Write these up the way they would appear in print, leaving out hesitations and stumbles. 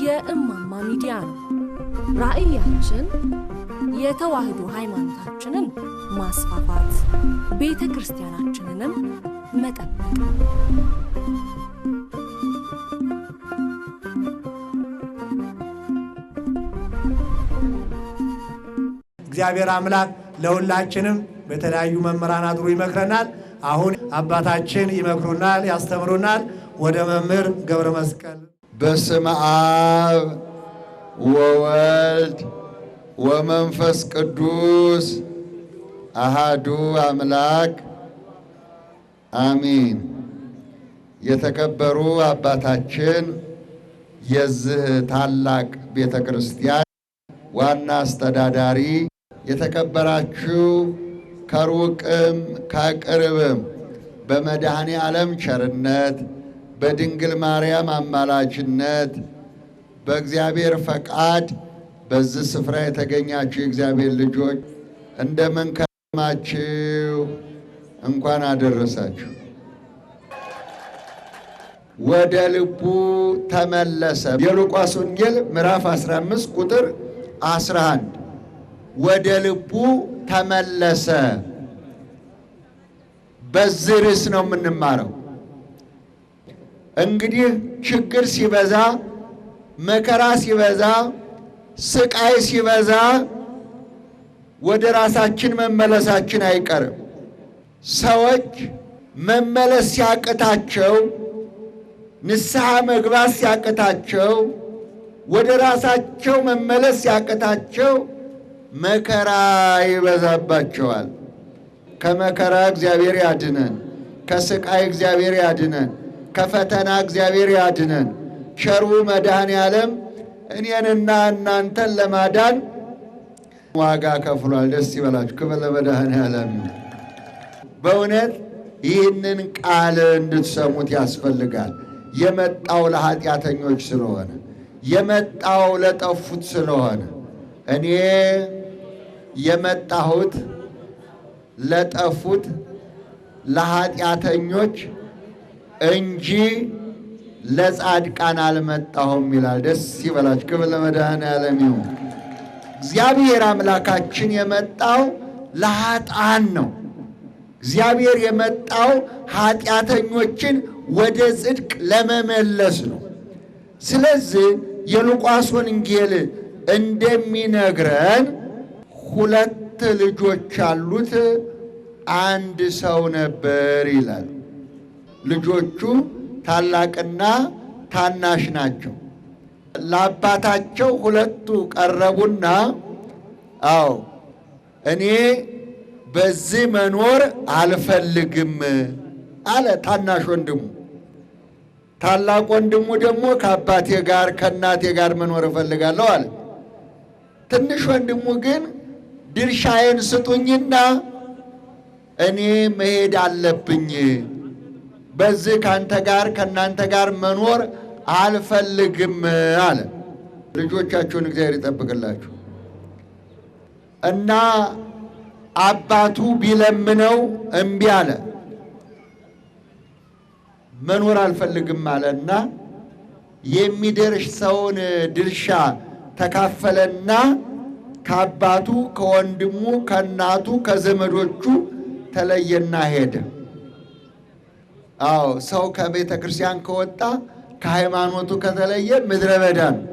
የእማማ ሚዲያ ነው። ራዕያችን የተዋህዶ ሃይማኖታችንን ማስፋፋት፣ ቤተ ክርስቲያናችንንም መጠበቅ። እግዚአብሔር አምላክ ለሁላችንም በተለያዩ መምህራን አድሮ ይመክረናል። አሁን አባታችን ይመክሩናል፣ ያስተምሩናል። ወደ መምህር ገብረ መስቀል። በስመ አብ ወወልድ ወመንፈስ ቅዱስ አሃዱ አምላክ አሚን። የተከበሩ አባታችን የዚህ ታላቅ ቤተ ክርስቲያን ዋና አስተዳዳሪ፣ የተከበራችሁ ከሩቅም ከቅርብም በመድኃኔ ዓለም ቸርነት በድንግል ማርያም አማላጅነት በእግዚአብሔር ፈቃድ በዚህ ስፍራ የተገኛችሁ የእግዚአብሔር ልጆች እንደምን ከረማችሁ? እንኳን አደረሳችሁ። ወደ ልቡ ተመለሰ። የሉቃስ ወንጌል ምዕራፍ 15 ቁጥር 11 ወደ ልቡ ተመለሰ። በዚህ ርዕስ ነው የምንማረው። እንግዲህ ችግር ሲበዛ፣ መከራ ሲበዛ፣ ስቃይ ሲበዛ ወደ ራሳችን መመለሳችን አይቀርም። ሰዎች መመለስ ሲያቅታቸው፣ ንስሐ መግባት ሲያቅታቸው፣ ወደ ራሳቸው መመለስ ሲያቅታቸው መከራ ይበዛባቸዋል። ከመከራ እግዚአብሔር ያድነን፣ ከስቃይ እግዚአብሔር ያድነን፣ ከፈተና እግዚአብሔር ያድነን። ቸሩ መድኃኔ ዓለም እኔንና እናንተን ለማዳን ዋጋ ከፍሏል። ደስ ይበላችሁ። ክብር ለመድኃኔ ዓለም። በእውነት ይህንን ቃል እንድትሰሙት ያስፈልጋል። የመጣው ለኃጢአተኞች ስለሆነ፣ የመጣው ለጠፉት ስለሆነ፣ እኔ የመጣሁት ለጠፉት ለኃጢአተኞች እንጂ ለጻድቃን አልመጣሁም ይላል። ደስ ይበላችሁ። ክብር ለመድኃኔ ዓለም ይሁን። እግዚአብሔር አምላካችን የመጣው ለኃጥአን ነው። እግዚአብሔር የመጣው ኃጢአተኞችን ወደ ጽድቅ ለመመለስ ነው። ስለዚህ የሉቃስ ወንጌል እንደሚነግረን 2 ልጆች አሉት፣ አንድ ሰው ነበር ይላል። ልጆቹ ታላቅና ታናሽ ናቸው። ለአባታቸው 2ቱ ቀረቡና እኔ በዚህ መኖር አልፈልግም አለ ታናሽ ወንድሙ። ታላቅ ወንድሙ ደግሞ ከአባቴ ጋር ከእናቴ ጋር መኖር እፈልጋለሁ አለ። ትንሽ ወንድሙ ግን ድርሻዬን ስጡኝና እኔ መሄድ አለብኝ፣ በዚህ ካንተ ጋር ከእናንተ ጋር መኖር አልፈልግም አለ። ልጆቻችሁን እግዚአብሔር ይጠብቅላችሁ። እና አባቱ ቢለምነው እምቢ አለ። መኖር አልፈልግም አለና የሚደርሰውን ድርሻ ተካፈለና ከአባቱ ከወንድሙ ከእናቱ ከዘመዶቹ ተለየና ሄደ። ሰው ከቤተ ክርስቲያን ከወጣ ከሃይማኖቱ ከተለየ ምድረ በዳ ነው።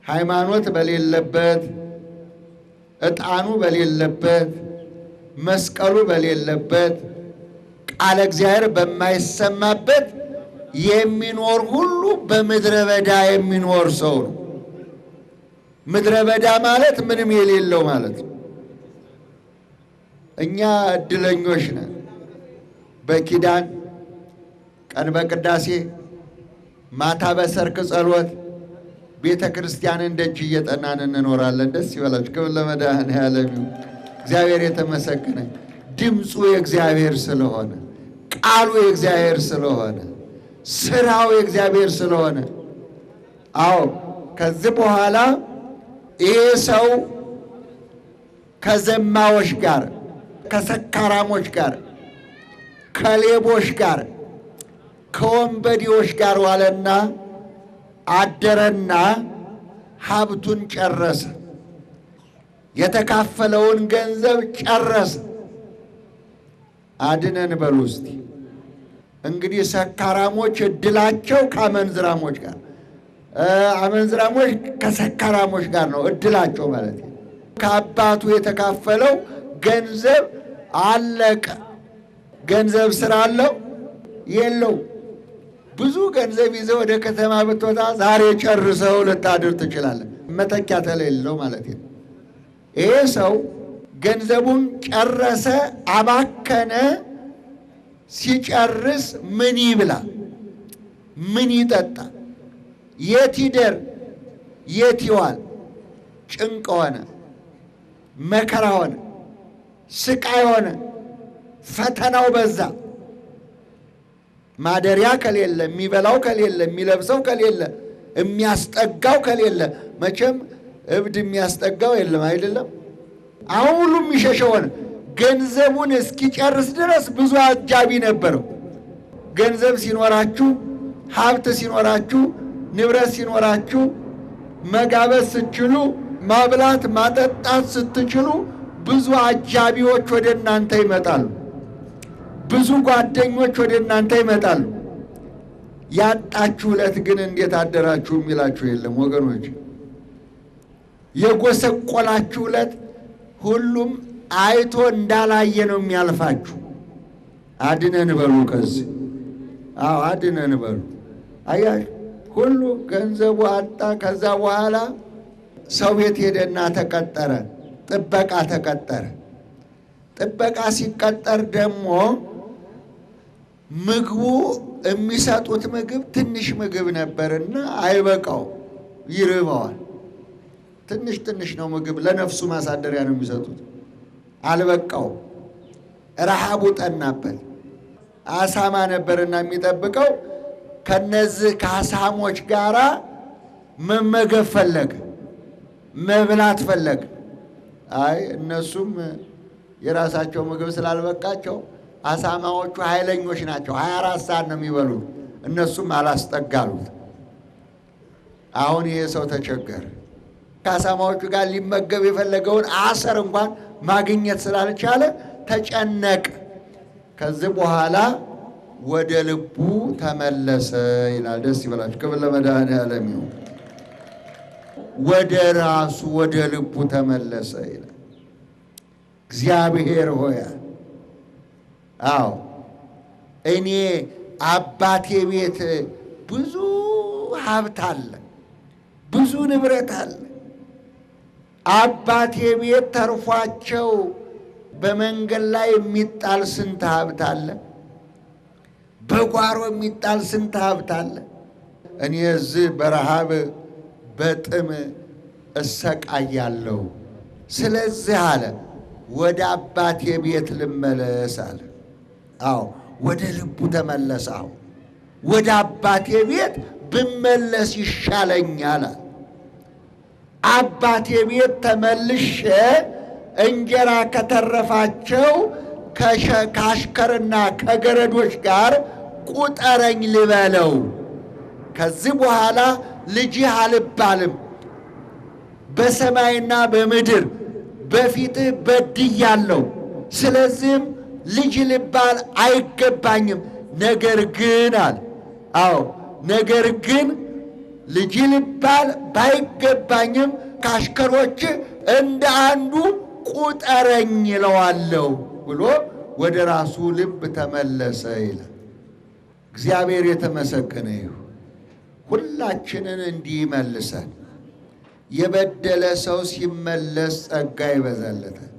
ሃይማኖት በሌለበት፣ ዕጣኑ በሌለበት፣ መስቀሉ በሌለበት፣ ቃለ እግዚአብሔር በማይሰማበት የሚኖር ሁሉ በምድረ በዳ የሚኖር ሰው ነው። ምድረ በዳ ማለት ምንም የሌለው ማለት ነው። እኛ እድለኞች ነን። በኪዳን ቀን በቅዳሴ ማታ በሰርክ ጸሎት ቤተ ክርስቲያንን ደጅ እየጠናን እንኖራለን። ደስ ይበላችሁ። ክብር ለመድኃኔ ዓለም። እግዚአብሔር የተመሰገነ። ድምፁ የእግዚአብሔር ስለሆነ፣ ቃሉ የእግዚአብሔር ስለሆነ፣ ስራው የእግዚአብሔር ስለሆነ። አዎ ከዚህ በኋላ ይሄ ሰው ከዘማዎች ጋር፣ ከሰካራሞች ጋር፣ ከሌቦች ጋር፣ ከወንበዴዎች ጋር ዋለና አደረና ሀብቱን ጨረሰ። የተካፈለውን ገንዘብ ጨረሰ። አድነን በሉ እስቲ። እንግዲህ ሰካራሞች እድላቸው ከአመንዝራሞች ጋር፣ አመንዝራሞች ከሰካራሞች ጋር ነው እድላቸው ማለት ነው። ከአባቱ የተካፈለው ገንዘብ አለቀ። ገንዘብ ስራ አለው የለው? ብዙ ገንዘብ ይዘው ወደ ከተማ ብትወጣ ዛሬ ጨርሰው ልታድር ትችላለህ። መተኪያ ተሌለው ማለት ነው። ይሄ ሰው ገንዘቡን ጨረሰ፣ አባከነ። ሲጨርስ ምን ይብላ? ምን ይጠጣ? የት ይደር? የት ይዋል? ጭንቅ ሆነ፣ መከራ ሆነ፣ ስቃይ ሆነ፣ ፈተናው በዛ። ማደሪያ ከሌለ፣ የሚበላው ከሌለ፣ የሚለብሰው ከሌለ፣ የሚያስጠጋው ከሌለ፣ መቼም እብድ የሚያስጠጋው የለም አይደለም። አሁን ሁሉም የሚሸሸው ሆነ። ገንዘቡን እስኪጨርስ ድረስ ብዙ አጃቢ ነበረው። ገንዘብ ሲኖራችሁ፣ ሀብት ሲኖራችሁ፣ ንብረት ሲኖራችሁ፣ መጋበዝ ስትችሉ፣ ማብላት ማጠጣት ስትችሉ ብዙ አጃቢዎች ወደ እናንተ ይመጣሉ። ብዙ ጓደኞች ወደ እናንተ ይመጣሉ። ያጣችሁ ዕለት ግን እንዴት አደራችሁ የሚላችሁ የለም ወገኖች። የጎሰቆላችሁ ዕለት ሁሉም አይቶ እንዳላየ ነው የሚያልፋችሁ። አድነን በሉ ከዚህ። አዎ አድነን በሉ። አያችሁ ሁሉ ገንዘቡ አጣ። ከዛ በኋላ ሰው ቤት ሄደና ተቀጠረ፣ ጥበቃ ተቀጠረ። ጥበቃ ሲቀጠር ደግሞ ምግቡ የሚሰጡት ምግብ ትንሽ ምግብ ነበርና አይበቃው፣ ይርበዋል። ትንሽ ትንሽ ነው ምግብ፣ ለነፍሱ ማሳደሪያ ነው የሚሰጡት። አልበቃው፣ ረሃቡ ጠናበት። አሳማ ነበርና የሚጠብቀው። ከነዚህ ከአሳሞች ጋራ መመገብ ፈለገ፣ መብላት ፈለገ። አይ እነሱም የራሳቸው ምግብ ስላልበቃቸው አሳማዎቹ ኃይለኞች ናቸው፣ 24 ሰዓት ነው የሚበሉት። እነሱም አላስጠጋሉት። አሁን ይሄ ሰው ተቸገረ። ከአሳማዎቹ ጋር ሊመገብ የፈለገውን አሰር እንኳን ማግኘት ስላልቻለ ተጨነቀ። ከዚህ በኋላ ወደ ልቡ ተመለሰ ይላል። ደስ ይበላችሁ። ክብር ለመድኃኔዓለም ይሁን። ወደ ራሱ ወደ ልቡ ተመለሰ ይላል። እግዚአብሔር ሆይ፣ አዎ እኔ አባቴ ቤት ብዙ ሀብት አለ፣ ብዙ ንብረት አለ። አባቴ ቤት ተርፏቸው በመንገድ ላይ የሚጣል ስንት ሀብት አለ፣ በጓሮ የሚጣል ስንት ሀብት አለ። እኔ እዚህ በረሃብ በጥም እሰቃያለሁ። ስለዚህ አለ ወደ አባቴ ቤት ልመለስ አለ። አዎ ወደ ልቡ ተመለሰ። አዎ ወደ አባቴ ቤት ብመለስ ይሻለኛል። አባቴ ቤት ተመልሼ እንጀራ ከተረፋቸው ከአሽከርና ከገረዶች ጋር ቁጠረኝ ልበለው። ከዚህ በኋላ ልጅህ አልባልም፣ በሰማይና በምድር በፊትህ በድያለሁ። ስለዚህም ልጅ ልባል አይገባኝም። ነገር ግን አለ፣ አዎ ነገር ግን ልጅ ልባል ባይገባኝም ከአሽከሮች እንደ አንዱ ቁጠረኝ ይለዋለሁ ብሎ ወደ ራሱ ልብ ተመለሰ ይላል። እግዚአብሔር የተመሰገነ ይሁን። ሁላችንን እንዲህ ይመልሰን። የበደለ ሰው ሲመለስ ጸጋ ይበዛለታል።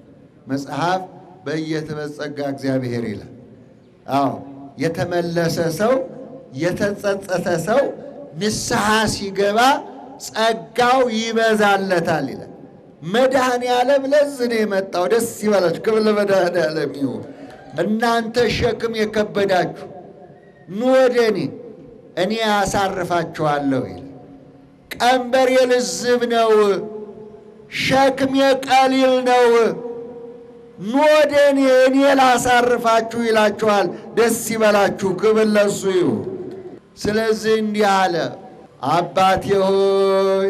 መጽሐፍ በየተበጸጋ እግዚአብሔር ይላል። አዎ የተመለሰ ሰው የተጸጸተ ሰው ንስሐ ሲገባ ጸጋው ይበዛለታል ይላል። መድኃኔዓለም ለዚህ ነው የመጣው። ደስ ይበላችሁ። ክብር ለመድኃኔዓለም ይሁን። እናንተ ሸክም የከበዳችሁ ኑ ወደ እኔ አሳርፋችኋለሁ ይላል። ቀንበሬ ልዝብ ነው፣ ሸክሜ ቀሊል ነው። ኑ ወደ እኔ ላሳርፋችሁ ይላችኋል። ደስ ይበላችሁ። ክብር ለእሱ ይሁን። ስለዚህ እንዲህ አለ፣ አባቴ ሆይ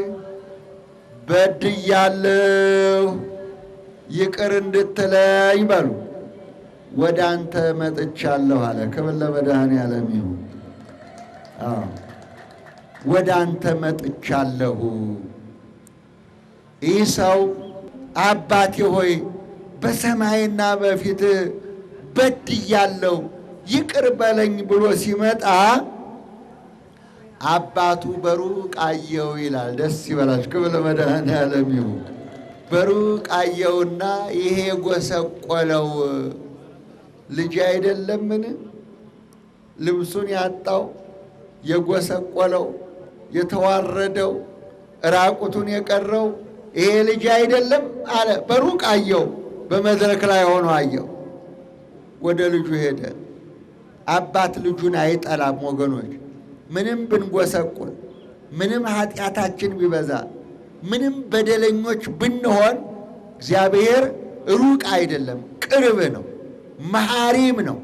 በድያለሁ፣ ይቅር እንድትለኝ በሉ። ወደ አንተ መጥቻለሁ አለ። ክብር ለመድኃኔዓለም ይሁን። ወደ አንተ መጥቻለሁ። ይህ ሰው አባቴ ሆይ በሰማይና በፊት በድያለሁ ይቅር በለኝ ብሎ ሲመጣ አባቱ በሩቅ አየው ይላል። ደስ ይበላችሁ። ክብር ለመድኃኔዓለም ይሁን። በሩቅ አየውና ይሄ ጎሰቆለው ልጅ አይደለምን? ልብሱን ያጣው የጎሰቆለው የተዋረደው ራቁቱን የቀረው ይሄ ልጅ አይደለም አለ። በሩቅ አየው፣ በመድረክ ላይ ሆኖ አየው። ወደ ልጁ ሄደ። አባት ልጁን አይጠላም ወገኖች። ምንም ብንጎሰቁል፣ ምንም ኃጢአታችን ቢበዛ፣ ምንም በደለኞች ብንሆን እግዚአብሔር ሩቅ አይደለም፣ ቅርብ ነው፣ መሐሪም ነው።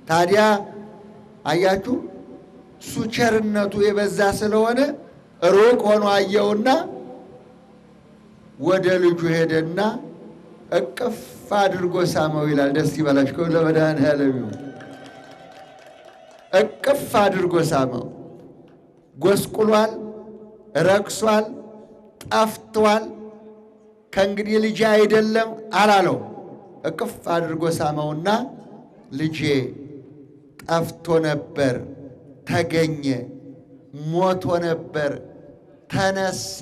ታዲያ አያችሁ እሱ ቸርነቱ የበዛ ስለሆነ ሩቅ ሆኖ አየውና ወደ ልጁ ሄደና እቅፍ አድርጎ ሳመው ይላል። ደስ ይበላችሁ። ለመድኃኔዓለም ይሁን። እቅፍ አድርጎ ሳመው። ጎስቁሏል፣ ረክሷል፣ ጠፍቷል፣ ከእንግዲህ ልጄ አይደለም አላለው። እቅፍ አድርጎ ሳመውና ልጄ ጠፍቶ ነበር ተገኘ፣ ሞቶ ነበር ተነሳ፣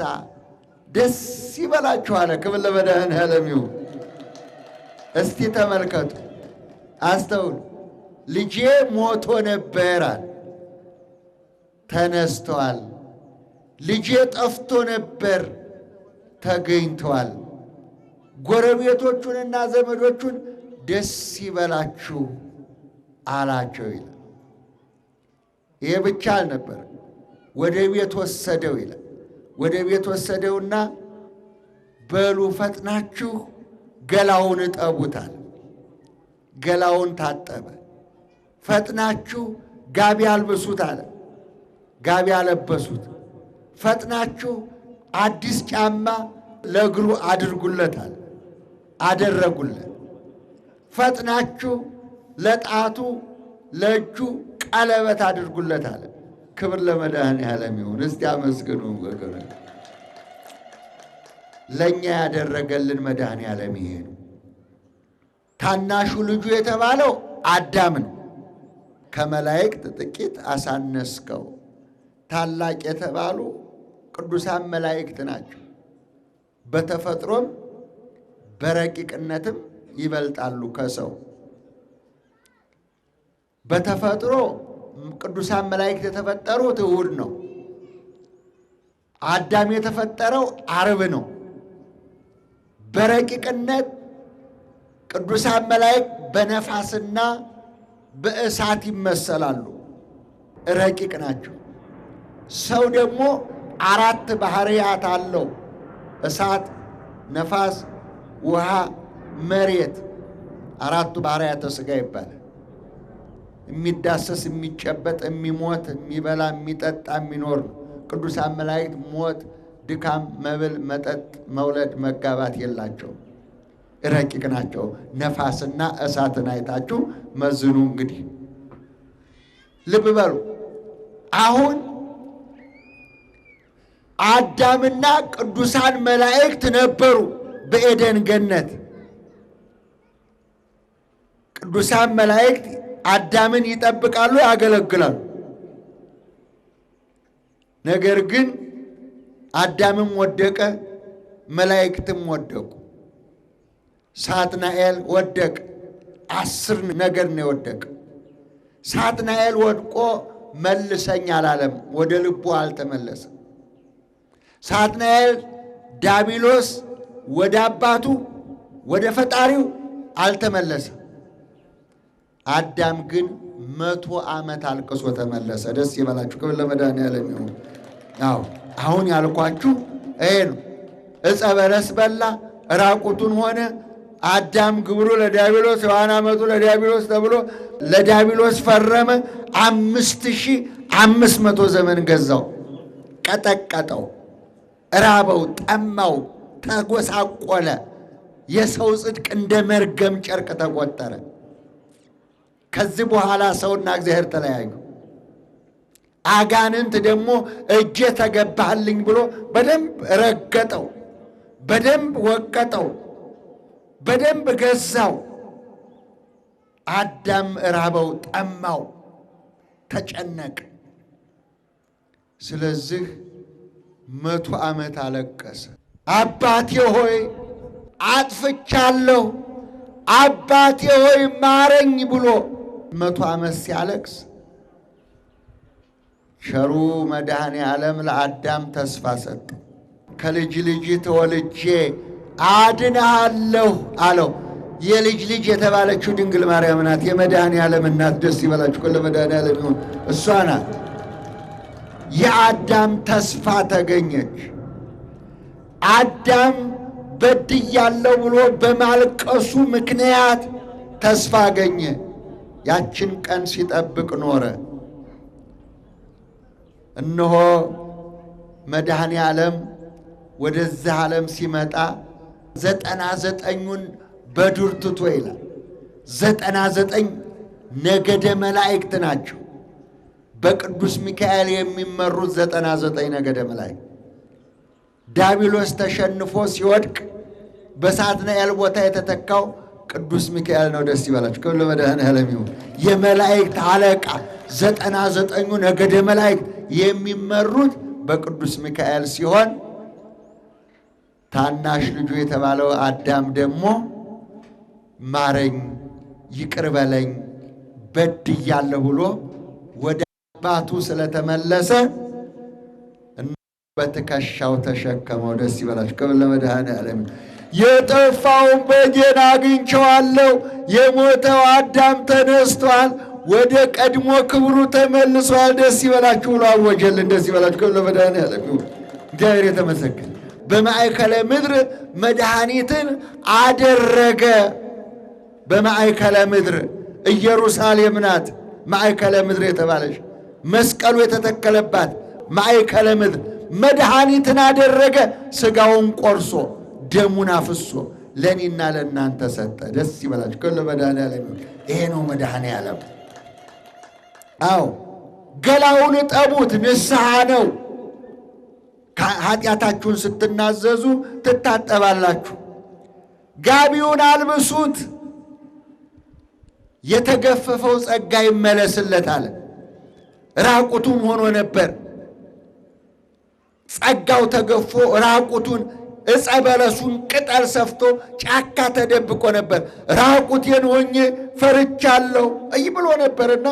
ደስ ይበላችሁ አለ። ክብር ለመድኃኔዓለም ይሁን። እስቲ ተመልከቱ፣ አስተውሉ። ልጄ ሞቶ ነበር አለ፣ ተነስቷል። ልጄ ጠፍቶ ነበር ተገኝቷል። ጎረቤቶቹንና ዘመዶቹን ደስ ይበላችሁ አላቸው ይላል። ይሄ ብቻ አልነበር፣ ወደ ቤት ወሰደው ይላል። ወደ ቤት ወሰደውና በሉ ፈጥናችሁ ገላውን እጠቡታል። ገላውን ታጠበ። ፈጥናችሁ ጋቢ አልብሱት አለ። ጋቢ አለበሱት። ፈጥናችሁ አዲስ ጫማ ለእግሩ አድርጉለታል። አደረጉለት። ፈጥናችሁ ለጣቱ ለእጁ ቀለበት አድርጉለታል። ክብር ለመድኃኔዓለም ይሁን። እስቲ አመስግኑ ወገኖች። ለእኛ ያደረገልን መድኃኔዓለም ይሄ ነው። ታናሹ ልጁ የተባለው አዳም ነው። ከመላእክት ጥቂት አሳነስከው። ታላቅ የተባሉ ቅዱሳን መላእክት ናቸው። በተፈጥሮም በረቂቅነትም ይበልጣሉ ከሰው። በተፈጥሮ ቅዱሳን መላእክት የተፈጠሩት እሑድ ነው። አዳም የተፈጠረው ዓርብ ነው። በረቂቅነት ቅዱሳን መላእክት በነፋስና በእሳት ይመሰላሉ፣ ረቂቅ ናቸው። ሰው ደግሞ አራት ባህርያት አለው። እሳት፣ ነፋስ፣ ውሃ፣ መሬት። አራቱ ባህርያተ ሥጋ ይባላል። የሚዳሰስ፣ የሚጨበጥ፣ የሚሞት፣ የሚበላ፣ የሚጠጣ፣ የሚኖር ነው። ቅዱሳን መላእክት ሞት፣ ድካም፣ መብል፣ መጠጥ፣ መውለድ፣ መጋባት የላቸውም። ረቂቅ ናቸው። ነፋስና እሳትን አይታችሁ መዝኑ። እንግዲህ ልብ በሉ። አሁን አዳምና ቅዱሳን መላእክት ነበሩ በኤደን ገነት። ቅዱሳን መላእክት አዳምን ይጠብቃሉ፣ ያገለግላሉ። ነገር ግን አዳምም ወደቀ፣ መላእክትም ወደቁ። ሳጥናኤል ወደቀ። 10 ነገር ነው የወደቀ። ሳጥናኤል ወድቆ መልሰኝ አላለም፣ ወደ ልቡ አልተመለሰም። ሳጥናኤል ዳቢሎስ ወደ አባቱ ወደ ፈጣሪው አልተመለሰም። አዳም ግን 100 ዓመት አልቅሶ ተመለሰ። ደስ ይበላችሁ። ክብር ለመድኃኒዓለም ይሁን። አሁን ያልኳችሁ ይሄ ነው። ዕፀ በለስ በላ፣ ራቁቱን ሆነ። አዳም ግብሩ ለዲያብሎስ ሔዋን ዓመቱ ለዲያብሎስ ተብሎ ለዲያብሎስ ፈረመ። 5500 ዘመን ገዛው፣ ቀጠቀጠው፣ ራበው፣ ጠማው፣ ተጎሳቆለ። የሰው ጽድቅ እንደ መርገም ጨርቅ ተቆጠረ። ከዚህ በኋላ ሰውና እግዚአብሔር ተለያዩ። አጋንንት ደግሞ እጄ ተገባህልኝ ብሎ በደንብ ረገጠው፣ በደንብ ወቀጠው፣ በደንብ ገዛው። አዳም ራበው፣ ጠማው፣ ተጨነቀ። ስለዚህ 100 ዓመት አለቀሰ። አባቴ ሆይ አጥፍቻለሁ፣ አባቴ ሆይ ማረኝ ብሎ 100 ዓመት ሲያለቅስ ቸሩ መድኃኔ ዓለም ለአዳም ተስፋ ሰጠ። ከልጅ ልጅ ተወልጄ አድንሃለሁ አለው። የልጅ ልጅ የተባለችው ድንግል ማርያም ናት፣ የመድኃኔ ዓለም እናት። ደስ ይበላችሁ። ለመድኃኔ ዓለም ይሁን። እሷ ናት። የአዳም ተስፋ ተገኘች። አዳም በድያለሁ ብሎ በማልቀሱ ምክንያት ተስፋ አገኘ። ያችን ቀን ሲጠብቅ ኖረ። እነሆ መድኃኔ ዓለም ወደዚህ ዓለም ሲመጣ 99ን በዱር ትቶ ይላል። 99 ነገደ መላእክት ናቸው። በቅዱስ ሚካኤል የሚመሩት 99 ነገደ መላእክት። ዲያብሎስ ተሸንፎ ሲወድቅ በሳጥናኤል ቦታ የተተካው ቅዱስ ሚካኤል ነው። ደስ ይበላችሁ። ክብር ለመድኃኔዓለም ይሁን። የመላእክት አለቃ 99ኙ ነገደ መላእክት የሚመሩት በቅዱስ ሚካኤል ሲሆን ታናሽ ልጁ የተባለው አዳም ደግሞ ማረኝ፣ ይቅር በለኝ፣ በድያለሁ ብሎ ወደ አባቱ ስለተመለሰ በትከሻው ተሸከመው። ደስ ይበላችሁ። ክብር ለመድኃኔዓለም። የጠፋውን በጌን አግኝቼዋለሁ፣ የሞተው አዳም ተነስቷል፣ ወደ ቀድሞ ክብሩ ተመልሷል። ደስ ይበላችሁ ብሎ አወጀልን። ደስ ይበላችሁ። ክብር ለመድኃኔዓለም ይሁን። እግዚአብሔር የተመሰገነ። በማእከለ ምድር መድኃኒትን አደረገ። በማእከለ ምድር ኢየሩሳሌም ናት ማእከለ ምድር የተባለች፣ መስቀሉ የተተከለባት ማእከለ ምድር መድኃኒትን አደረገ። ሥጋውን ቆርሶ ደሙን አፍሶ ለእኔና ለእናንተ ሰጠ። ደስ ይበላችሁ። ክብር ለመድኃኔዓለም። ይሄ ነው መድኃኔዓለም። ገላውን እጠቡት፣ ንስሐ ነው። ኃጢአታችሁን ስትናዘዙ ትታጠባላችሁ። ጋቢውን አልብሱት፣ የተገፈፈው ጸጋ ይመለስለታል። ራቁቱን ሆኖ ነበር። ጸጋው ተገፎ ራቁቱን ዕፀ በለሱን ቅጠል ሰፍቶ ጫካ ተደብቆ ነበር። ራቁቴን ሆኜ ፈርቻለሁ ብሎ ነበርና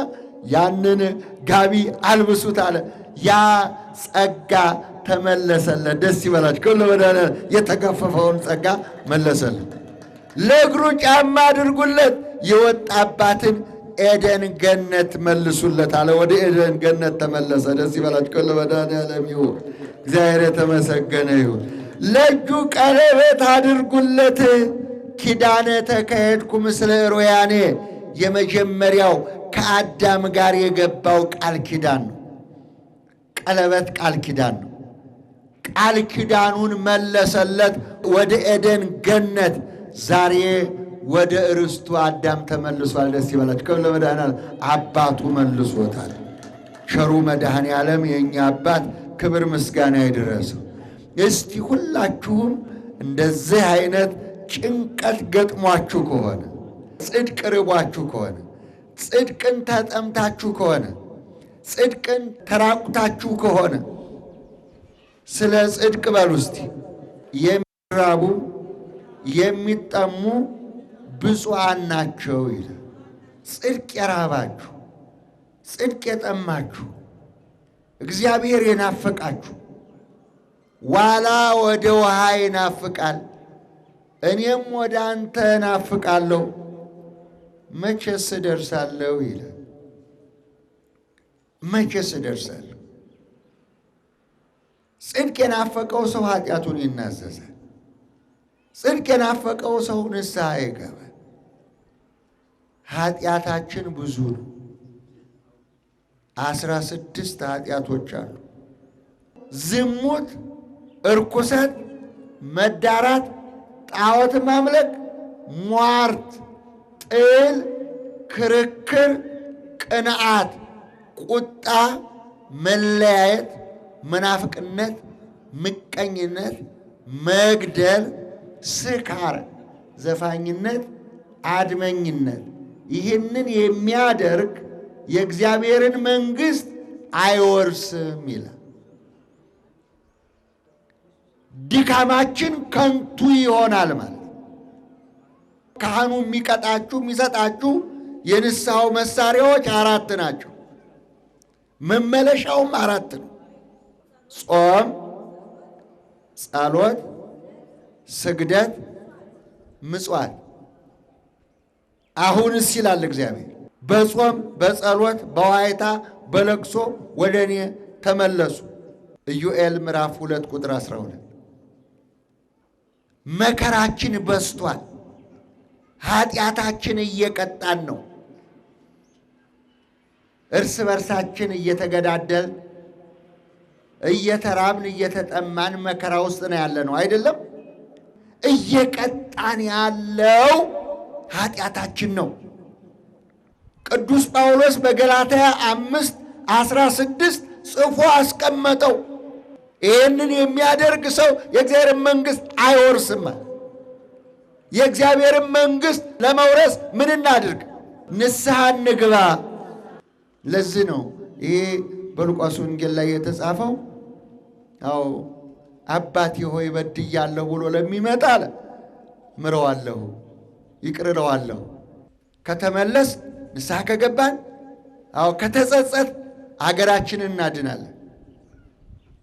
ያንን ጋቢ አልብሱት አለ። ያ ጸጋ ተመለሰለት። ደስ ይበላችሁ። ክብር ለመድኃኔዓለም። የተገፈፈውን ጸጋ መለሰለት። ለእግሩ ጫማ አድርጉለት፣ የወጣባትን ኤደን ገነት መልሱለት አለ። ወደ ኤደን ገነት ተመለሰ። ደስ ይበላችሁ። ክብር ለመድኃኔዓለም ይሁን። እግዚአብሔር የተመሰገነ ይሁን። ለእጁ ቀለበት አድርጉለት፣ ኪዳነ ተካሄድኩ ምስለ ሮያኔ። የመጀመሪያው ከአዳም ጋር የገባው ቃል ኪዳን ነው። ቀለበት ቃል ኪዳን ነው። ቃል ኪዳኑን መለሰለት። ወደ ኤደን ገነት ዛሬ ወደ ርስቱ አዳም ተመልሷል። ደስ ይበላችሁ። ክብር ለመድኃኔዓለም። አባቱ መልሶታል። ቸሩ መድኃኔዓለም የእኛ አባት ክብር ምስጋና ይድረሰው። እስቲ ሁላችሁም እንደዚህ አይነት ጭንቀት ገጥሟችሁ ከሆነ፣ ጽድቅ ርቧችሁ ከሆነ፣ ጽድቅን ተጠምታችሁ ከሆነ፣ ጽድቅን ተራቁታችሁ ከሆነ ስለ ጽድቅ በሉ እስቲ። የሚራቡ የሚጠሙ ብፁዓን ናቸው ይላል። ጽድቅ የራባችሁ፣ ጽድቅ የጠማችሁ፣ እግዚአብሔር የናፈቃችሁ፣ ዋላ ወደ ውሃ ይናፍቃል እኔም ወደ አንተ እናፍቃለሁ፣ መቼስ እደርሳለሁ ይላል። መቼስ እደርሳለሁ። ጽድቅ የናፈቀው ሰው ኃጢአቱን ይናዘዛል። ጽድቅ የናፈቀው ሰው ንስሐ ይገባል። ኃጢአታችን ብዙ ነው። 16 ኃጢአቶች አሉ። ዝሙት፣ እርኩሰት፣ መዳራት፣ ጣዖት ማምለክ፣ ሟርት፣ ጥል፣ ክርክር፣ ቅንዓት፣ ቁጣ፣ መለያየት፣ መናፍቅነት፣ ምቀኝነት፣ መግደል፣ ስካር፣ ዘፋኝነት፣ አድመኝነት። ይህንን የሚያደርግ የእግዚአብሔርን መንግሥት አይወርስም ይላል። ድካማችን ከንቱ ይሆናል ማለት። ካህኑ የሚቀጣችሁ የሚሰጣችሁ የንስሐው መሳሪያዎች 4 ናቸው። መመለሻውም 4 ነው። ጾም፣ ጸሎት፣ ስግደት፣ ምጽዋት። አሁንስ ይላል እግዚአብሔር በጾም በጸሎት በዋይታ በለቅሶ ወደ እኔ ተመለሱ። ኢዮኤል ምዕራፍ 2 ቁጥር 12። መከራችን በስቷል። ኃጢአታችን እየቀጣን ነው። እርስ በርሳችን እየተገዳደል እየተራብን እየተጠማን መከራ ውስጥ ነው ያለ ነው አይደለም? እየቀጣን ያለው ኃጢአታችን ነው። ቅዱስ ጳውሎስ በገላትያ 5:16 ጽፎ አስቀመጠው። ይህንን የሚያደርግ ሰው የእግዚአብሔርን መንግሥት አይወርስም። የእግዚአብሔርን መንግሥት ለመውረስ ምን እናድርግ? ንስሐ እንግባ። ለዚህ ነው ይሄ በሉቃስ ወንጌል ላይ የተጻፈው። አዎ አባቴ ሆይ በድያለሁ ብሎ ለሚመጣ አለ ምረዋለሁ፣ ይቅር እለዋለሁ። ከተመለስ ንስሐ ከገባን፣ አዎ ከተጸጸት አገራችንን እናድናለን፣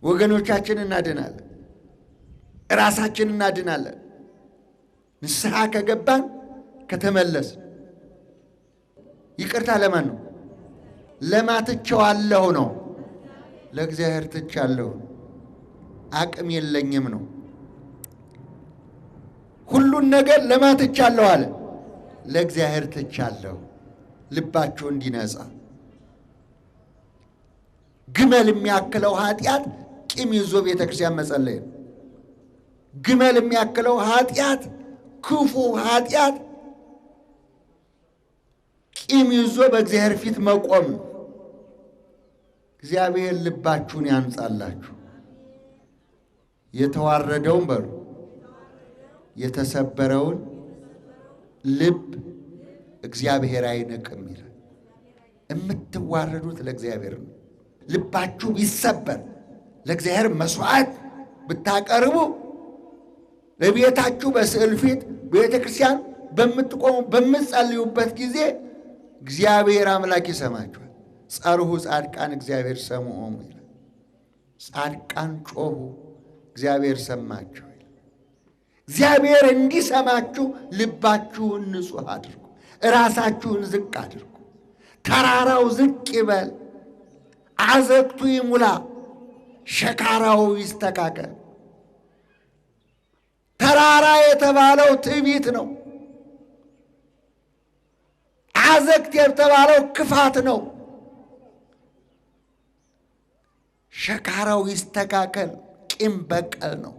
ወገኖቻችንን እናድናለን፣ ራሳችንን እናድናለን። ንስሐ ከገባን ከተመለስ። ይቅርታ ለማን ነው? ለማትቸዋለሁ ነው። ለእግዚአብሔር ትቻለሁ፣ አቅም የለኝም ነው። ሁሉን ነገር ለማትቻለሁ አለ፣ ለእግዚአብሔር ትቻለሁ። ልባችሁ እንዲነጻ። ግመል የሚያክለው ኃጢአት ቂም ይዞ ቤተ ክርስቲያን መጸለይ ነው። ግመል የሚያክለው ኃጢአት፣ ክፉ ኃጢአት ቂም ይዞ በእግዚአብሔር ፊት መቆም ነው። እግዚአብሔር ልባችሁን ያንጻላችሁ። የተዋረደውን በሉ የተሰበረውን ልብ እግዚአብሔር አይንቅም ይላል። የምትዋረዱት ለእግዚአብሔር ነው። ልባችሁ ቢሰበር ለእግዚአብሔር መስዋዕት ብታቀርቡ፣ ለቤታችሁ በስዕል ፊት ቤተ ክርስቲያን በምትቆሙ በምትጸልዩበት ጊዜ እግዚአብሔር አምላክ ይሰማችኋል። ጸርሑ ጻድቃን እግዚአብሔር ሰምዖሙ ይላል። ጻድቃን ጮኹ እግዚአብሔር ሰማቸው ይላል። እግዚአብሔር እንዲሰማችሁ ልባችሁን ንጹሕ አድርጉ፣ ራሳችሁን ዝቅ አድርጉ። ተራራው ዝቅ ይበል፣ አዘቅቱ ይሙላ፣ ሸካራው ይስተካከል። ተራራ የተባለው ትዕቢት ነው። አዘቅት የተባለው ክፋት ነው። ሸካራው ይስተካከል፣ ቂም በቀል ነው።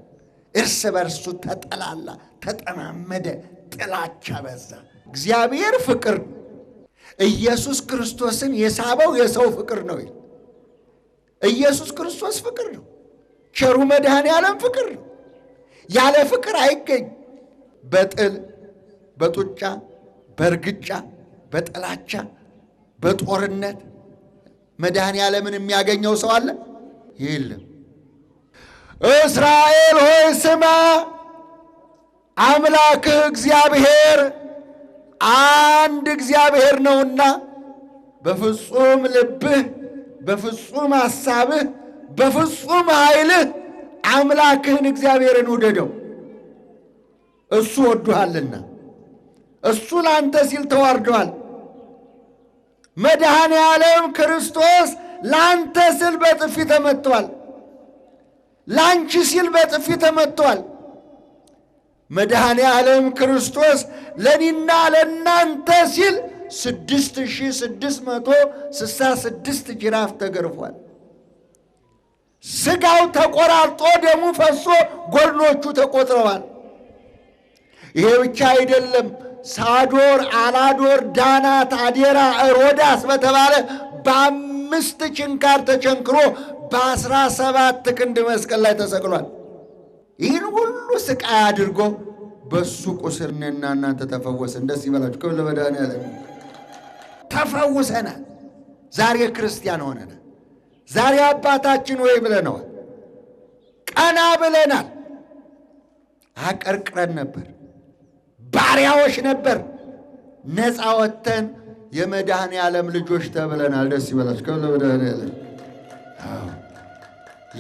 እርስ በርሱ ተጠላላ፣ ተጠማመደ፣ ጥላቻ በዛ። እግዚአብሔር ፍቅር ነው። ኢየሱስ ክርስቶስን የሳበው የሰው ፍቅር ነው። ኢየሱስ ክርስቶስ ፍቅር ነው። ቸሩ መድኃኔ ዓለም ፍቅር ነው። ያለ ፍቅር አይገኝ። በጥል በጡጫ በእርግጫ በጥላቻ በጦርነት መድኃኔ ዓለምን የሚያገኘው ሰው አለ? የለም። እስራኤል ሆይ ስማ፣ አምላክህ እግዚአብሔር አንድ እግዚአብሔር ነውና በፍጹም ልብህ በፍጹም ሐሳብህ በፍጹም ኃይልህ አምላክህን እግዚአብሔርን ውደደው። እሱ ወዶሃልና እሱ ላንተ ሲል ተዋርዷል። መድኃኔ ዓለም ክርስቶስ ላንተ ሲል በጥፊ ተመቷል። ላንቺ ሲል በጥፊ ተመቷል። መድኃኔ ዓለም ክርስቶስ ለኔና ለናንተ ሲል 6666 ጅራፍ ተገርፏል። ስጋው ተቆራርጦ ደሙ ፈሶ ጎድኖቹ ተቆጥረዋል። ይሄ ብቻ አይደለም። ሳዶር፣ አላዶር፣ ዳናት፣ አዴራ፣ ሮዳስ በተባለ በ5 ችንካር ተቸንክሮ በ17 ክንድ መስቀል ላይ ተሰቅሏል። ይህን ሁሉ ስቃይ አድርጎ በሱ ቁስል እኔና እናንተ ተፈወስን። ደስ ይበላችሁ። ክብር ለመድኃኔዓለም። ተፈውሰናል። ዛሬ ክርስቲያን ሆነናል። ዛሬ አባታችን ወይ ብለነዋል። ቀና ብለናል። አቀርቅረን ነበር፣ ባሪያዎች ነበር። ነፃ ወጥተን የመድኃኔዓለም ልጆች ተብለናል። ደስ ይበላችሁ። ክብር ለመድኃኔዓለም።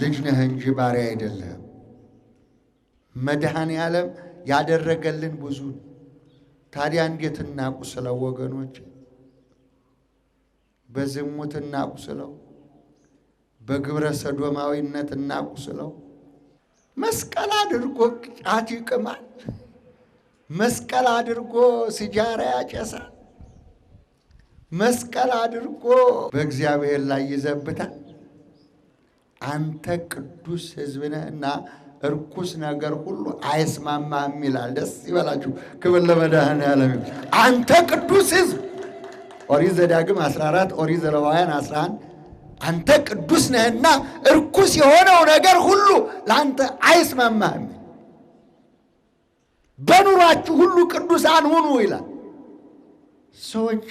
ልጅ ነህ እንጂ ባሪያ አይደለም። መድኃኔዓለም ያደረገልን ብዙ። ታዲያ እንዴት እናቁስለው ወገኖች? በዝሙት እናቁስለው? በግብረ ሰዶማዊነት እናቁስለው? መስቀል አድርጎ ጫት ይቅማል። መስቀል አድርጎ ሲጃራ ያጨሳል። መስቀል አድርጎ በእግዚአብሔር ላይ ይዘብታል። አንተ ቅዱስ ሕዝብ ነህና እርኩስ ነገር ሁሉ አይስማማህም ይላል። ደስ ይበላችሁ። ክብር ለመድኃኔዓለም። አንተ ቅዱስ ሕዝብ ኦሪት ዘዳግም 14 ኦሪት ዘሌዋውያን 11 አንተ ቅዱስ ነህና እርኩስ የሆነው ነገር ሁሉ ለአንተ አይስማማህም። በኑሯችሁ ሁሉ ቅዱሳን ሁኑ ይላል። ሰዎች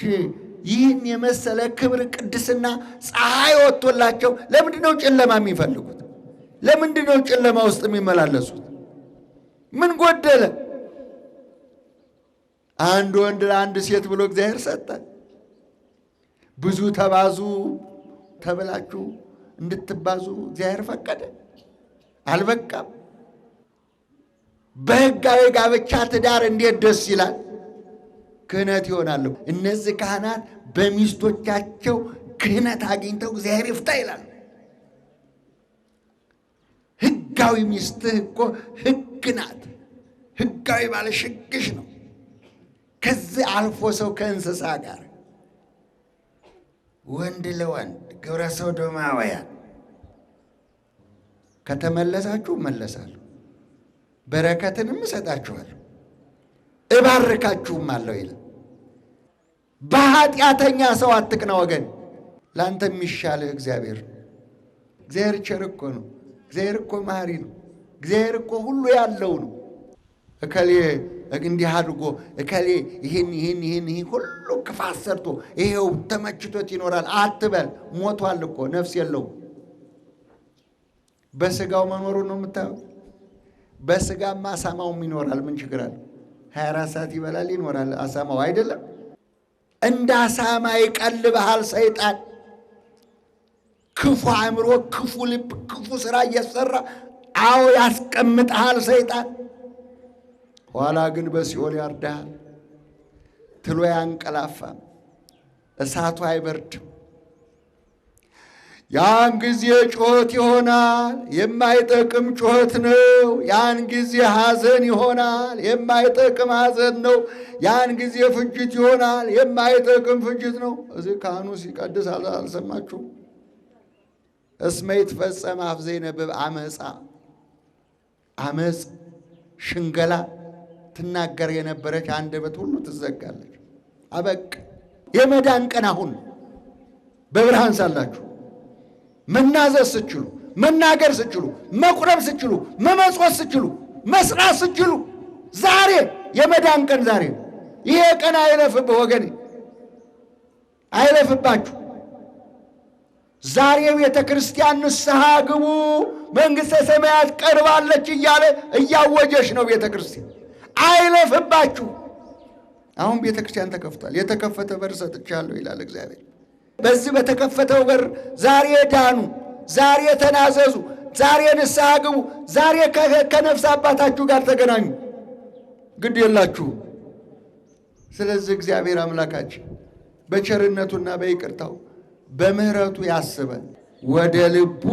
ይህን የመሰለ ክብር፣ ቅድስና ፀሐይ ወጥቶላቸው ለምንድን ነው ጨለማ የሚፈልጉት? ለምንድን ነው ጨለማ ውስጥ የሚመላለሱት? ምን ጎደለ? አንድ ወንድ ለአንድ ሴት ብሎ እግዚአብሔር ሰጠ። ብዙ ተባዙ ተብላችሁ እንድትባዙ እግዚአብሔር ፈቀደ። አልበቃም? በሕጋዊ ጋብቻ ትዳር እንዴት ደስ ይላል! ክህነት ይሆናሉ። እነዚህ ካህናት በሚስቶቻቸው ክህነት አግኝተው እግዚአብሔር ይፍታ ይላሉ። ሕጋዊ ሚስትህ እኮ ሕግ ናት። ሕጋዊ ባለሽ ሕግሽ ነው። ከዚህ አልፎ ሰው ከእንስሳ ጋር ወንድ ለወንድ ግብረ ሰዶማውያን ከተመለሳችሁ እመለሳለሁ፣ በረከትንም እሰጣችኋለሁ፣ እባርካችሁም አለው ይላል። በኃጢአተኛ ሰው አትቅና ወገን። ለአንተ የሚሻልህ እግዚአብሔር ነው። እግዚአብሔር ቸር እኮ ነው። እግዚአብሔር እኮ መሐሪ ነው። እግዚአብሔር እኮ ሁሉ ያለው ነው። እከሌ እንዲህ አድርጎ እከሌ ይህን ሁሉ ክፋት ሰርቶ ይሄው ተመችቶት ይኖራል አትበል። ሞቷል እኮ ነፍስ የለውም። በስጋው መኖሩን ነው የምታየው። በስጋማ አሳማውም ይኖራል። ምን ችግር አለ? 24 ሰዓት ይበላል ይኖራል አሳማው አይደለም? እንደ አሳማ ይቀልብሃል ሰይጣን። ክፉ አእምሮ፣ ክፉ ልብ፣ ክፉ ስራ እየሰራ አዎ ያስቀምጥሃል ሰይጣን። ኋላ ግን በሲኦል ያርዳሃል። ትሎ ያንቀላፋም፣ እሳቱ አይበርድም። ያን ጊዜ ጩኸት ይሆናል፣ የማይጠቅም ጩኸት ነው። ያን ጊዜ ሐዘን ይሆናል፣ የማይጠቅም ሐዘን ነው። ያን ጊዜ ፍጅት ይሆናል፣ የማይጠቅም ፍጅት ነው። እዚህ ካህኑ ሲቀድስ አልሰማችሁም? እስመ ይትፈጸም አፍ ዘይነብብ አመፃ። አመፅ፣ ሽንገላ ትናገር የነበረች አንደበት ሁሉ ትዘጋለች። አበቅ የመዳን ቀን አሁን በብርሃን ሳላችሁ መናዘዝ ስችሉ፣ መናገር ስችሉ፣ መቁረብ ስችሉ፣ መመጽወት ስችሉ፣ መስራት ስችሉ፣ ዛሬ የመዳን ቀን ዛሬ። ይሄ ቀን አይለፍብህ ወገኔ፣ አይለፍባችሁ። ዛሬ ቤተ ክርስቲያን ንስሐ ግቡ መንግሥተ ሰማያት ቀርባለች እያለ እያወጀች ነው ቤተ ክርስቲያን። አይለፍባችሁ። አሁን ቤተ ክርስቲያን ተከፍቷል። የተከፈተ በር ሰጥቻለሁ ይላል እግዚአብሔር። በዚህ በተከፈተው በር ዛሬ ዳኑ፣ ዛሬ ተናዘዙ፣ ዛሬ ንስሐ ግቡ፣ ዛሬ ከነፍስ አባታችሁ ጋር ተገናኙ። ግድ የላችሁ። ስለዚህ እግዚአብሔር አምላካችን በቸርነቱና በይቅርታው በምህረቱ ያስበን፣ ወደ ልቡ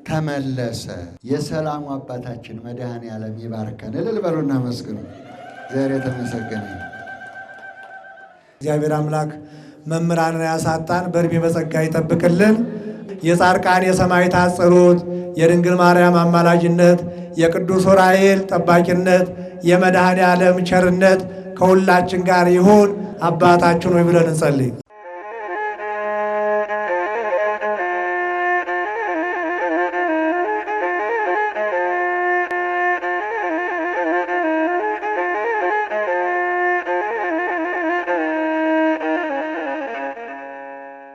ተመለሰ። የሰላሙ አባታችን መድኃኔዓለም ይባርከን። እልል በሉና መስግኑ። እግዚአብሔር የተመሰገነ። እግዚአብሔር አምላክ መምህራንን ያሳጣን፣ በዕድሜ በጸጋ ይጠብቅልን። የጻድቃን የሰማዕታት ጸሎት፣ የድንግል ማርያም አማላጅነት፣ የቅዱስ ዑራኤል ጠባቂነት፣ የመድኃኔዓለም ቸርነት ከሁላችን ጋር ይሁን። አባታችን ሆይ ብለን እንጸልይ።